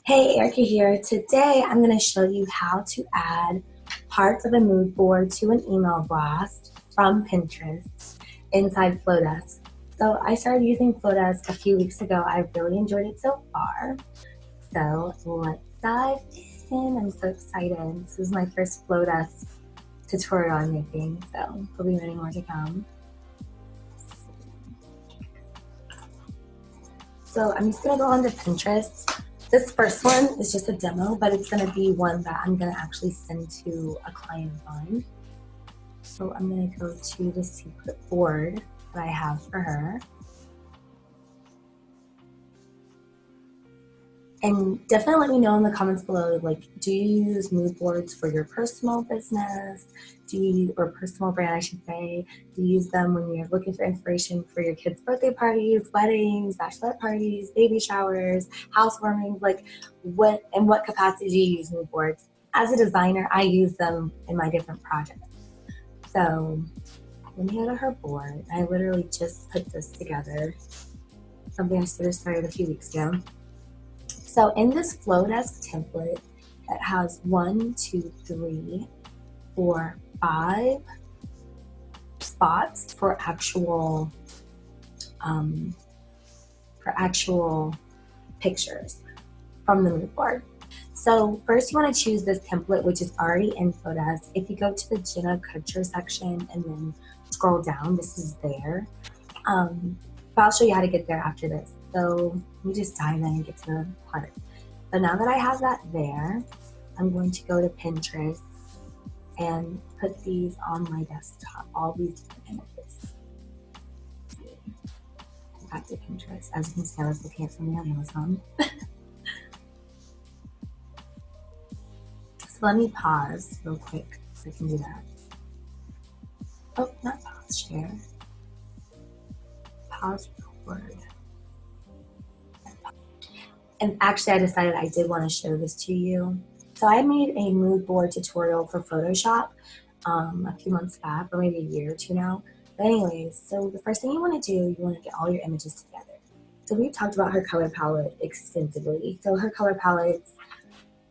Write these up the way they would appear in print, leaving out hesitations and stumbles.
Hey, Erica here. Today I'm going to show you how to add parts of a mood board to an email blast from Pinterest inside Flodesk. So I started using Flodesk a few weeks ago. I've really enjoyed it so far. So let's dive in. I'm so excited. This is my first Flodesk tutorial I'm making, so there'll be many more to come. So I'm just going to go onto Pinterest. This first one is just a demo, but it's going to be one that I'm going to actually send to a client of mine. So I'm going to go to the secret board that I have for her. And definitely let me know in the comments below, like, do you use mood boards for your personal business? Or personal brand, I should say? Do you use them when you're looking for inspiration for your kids' birthday parties, weddings, bachelorette parties, baby showers, housewarming? Like, in what capacity do you use mood boards? As a designer, I use them in my different projects. So let me go to her board. I literally just put this together. Something I sort of started a few weeks ago. So in this Flodesk template, it has 1, 2, 3, 4, 5 spots for actual pictures from the mood board. So first you want to choose this template, which is already in Flodesk. If you go to the Jenna Kutcher section and then scroll down, this is there. But I'll show you how to get there after this. So let me just dive in and get to the part. So now that I have that there, I'm going to go to Pinterest and put these on my desktop, all these different images. Back to Pinterest. As you can see, I was looking at something on Amazon. So let me pause real quick so I can do that. Oh, not pause, share. Pause record. And actually, I decided I did want to show this to you. So I made a mood board tutorial for Photoshop a few months back, or maybe a year or two now. But anyways, so the first thing you want to do, you want to get all your images together. So we've talked about her color palette extensively. So her color palette's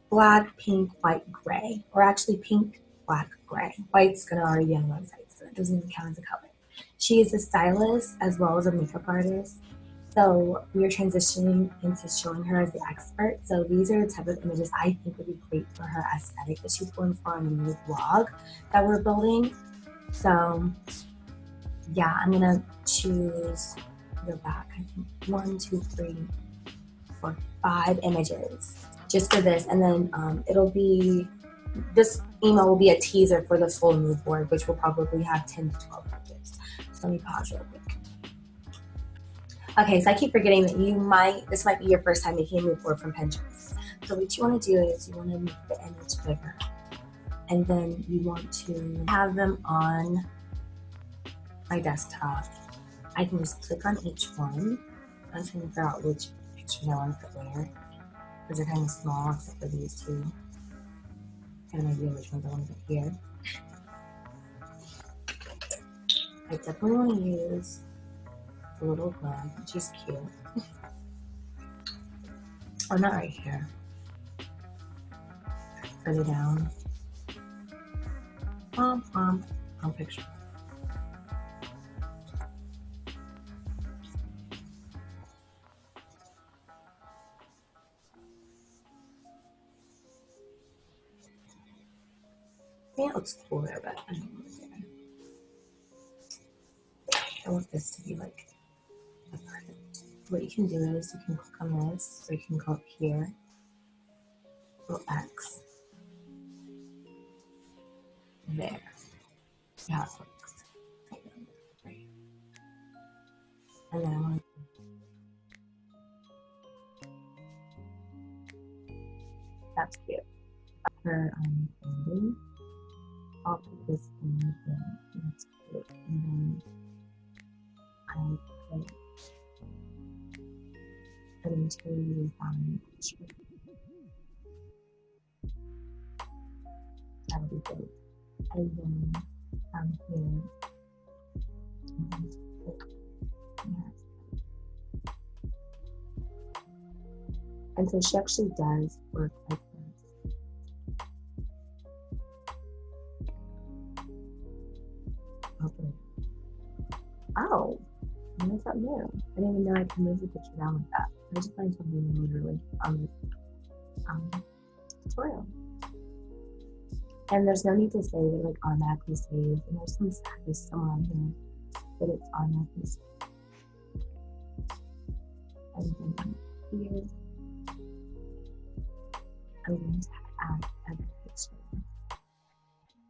black, pink, white, gray, or actually pink, black, gray. White's gonna already be on the website, so it doesn't even count as a color. She is a stylist as well as a makeup artist. So we are transitioning into showing her as the expert. So these are the type of images I think would be great for her aesthetic that she's going for in the new vlog that we're building. So yeah, I'm gonna choose, go back, I think 1, 2, 3, 4, 5 images just for this. And then this email will be a teaser for the full mood board, which will probably have 10 to 12 images. So let me pause real quick. Okay, so I keep forgetting that this might be your first time making a mood board from Pinterest. So what you want to do is you want to make the image bigger. And then you want to have them on my desktop. I can just click on each one. I'm trying to figure out which pictures I want to put where, because they're kind of small except for these two. Kind of idea which ones I want to put here. I definitely want to use the little glove. She's cute. Oh, not right here. Further down. Picture. Yeah, it looks cool there, but I don't want it there. I want this to be like perfect. What you can do is you can click on this, or you can go up here, little X, there. See how it looks. And then I want that's cute. Her ending. I'll put this in there. That's cute. And then I put interior design. That'll be good. And then here. And so she actually does work like this. Okay. Oh, that's something new. I didn't even know I could move the picture down like that. I just learned something new literally on this tutorial. And there's no need to say that like automatically saves. And there's some status somewhere on here that it's automatically saved. And then here, I'm going to add a picture.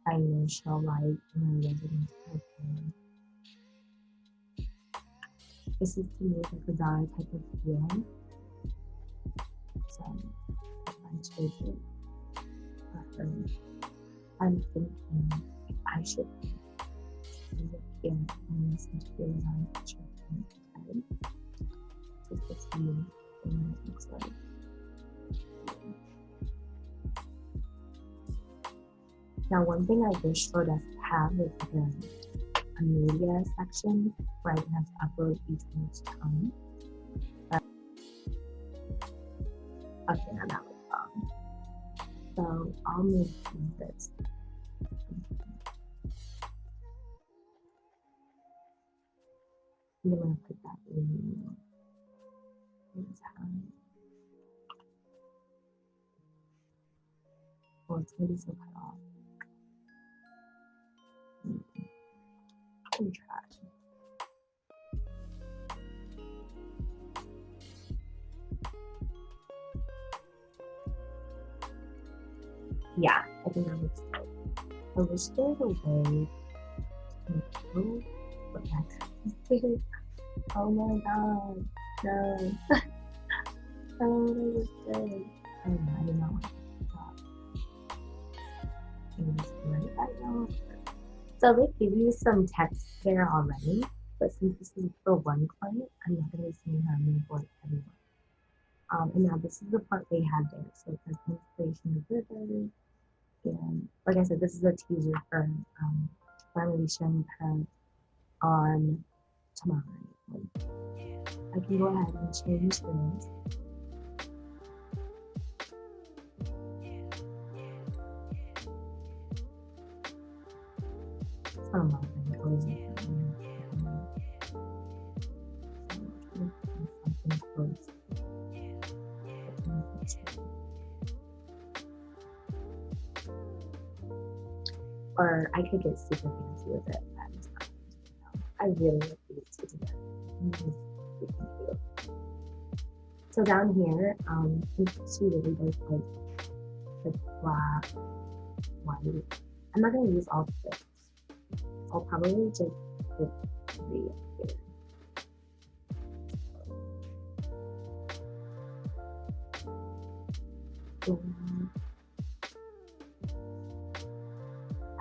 I will show light in my residence profile. This is to make like a dark type of feeling. So I chose it for her. I'm thinking if I should look here and listen to the design picture from the head. Just to see what it looks like. Now, one thing I wish Flodesk had was like a media section where I can have to upload each time. But okay, now that was wrong. So I'll move this. I'm gonna put that in time. Well, it's gonna be so cut off. Let me try. Yeah, I think that looks good. I wish there was a way to improve what that is. Oh my god, no. Oh, that was good. Oh no, I did not want to stop. So they give you some text there already, but since this is for one client, I'm not going to be sending her a mood board everyone. And now this is the part they had there. So it says inspiration of rivers. And like I said, this is a teaser for I'm going to be showing her on tomorrow. I can go ahead and change this. It's not a lot of colors in here. Something close. Or I could get super fancy with it. I really like these two together. So down here, she really does like the black, white. I'm not going to use all 6. I'll probably just put 3 up here.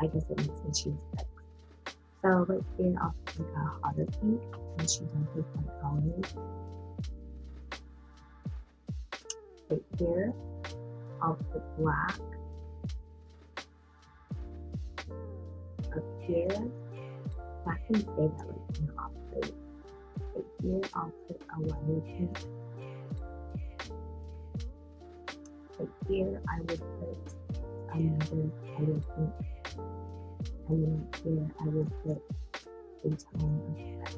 I guess it makes me choose 6. So right here, I'll put like a hotter pink, and she does with my colors. Right here, I'll put black. Up here, that can stay that like an off-white. Right here, I'll put a lighter pink. Right here, I would put another lighter pink. And then right here, I would put a tone of red.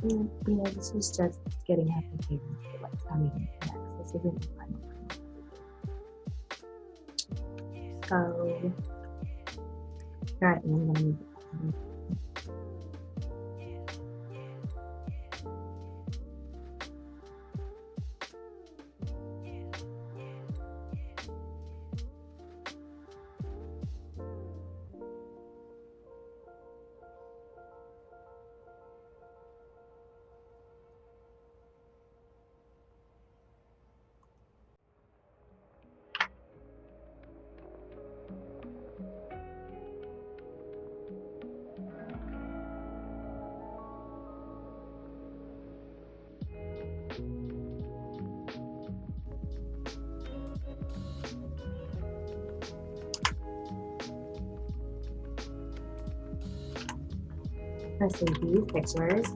And you know, this was just getting her prepared for what's coming next. This isn't the final. So here I am going to move it. I see these pictures.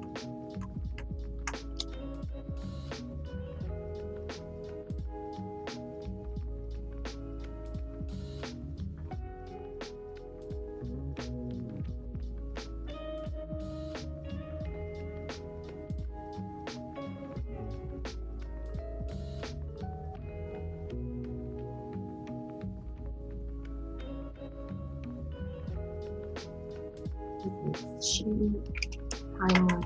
Shoot. Timeless.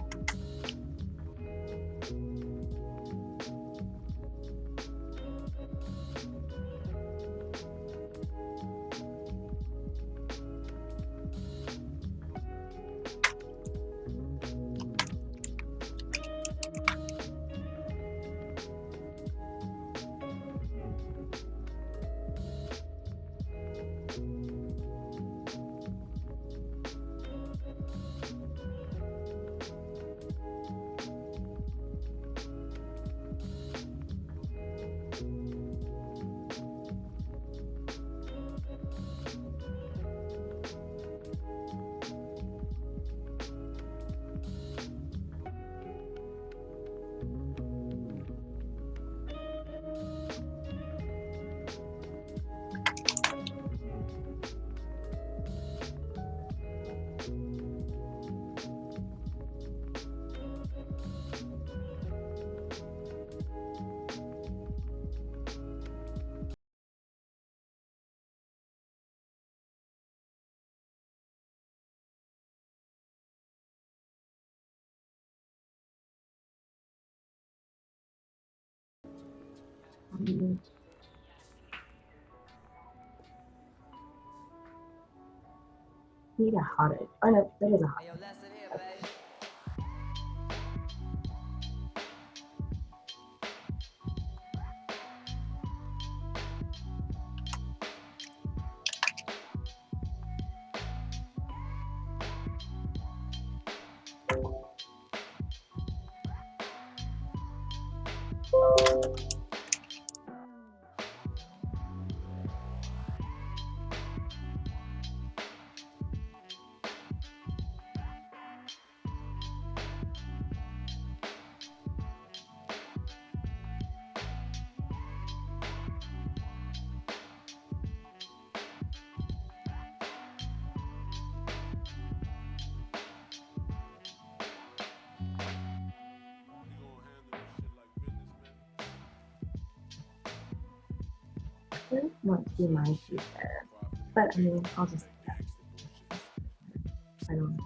Need a hotter. Oh no, that is a hot. I don't want to be my future, but I mean, I'll just. I don't.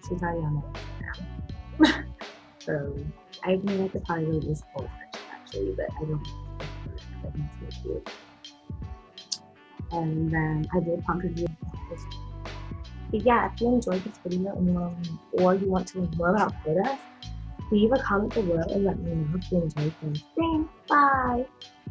She's already on the Instagram. So I think I could probably do this whole section actually, but I don't think it's so cute. And then I did contribute this. But yeah, if you enjoyed this video and you want to or you want to learn more about Flodesk, leave a comment below and let me know if you enjoyed this. Thanks, bye!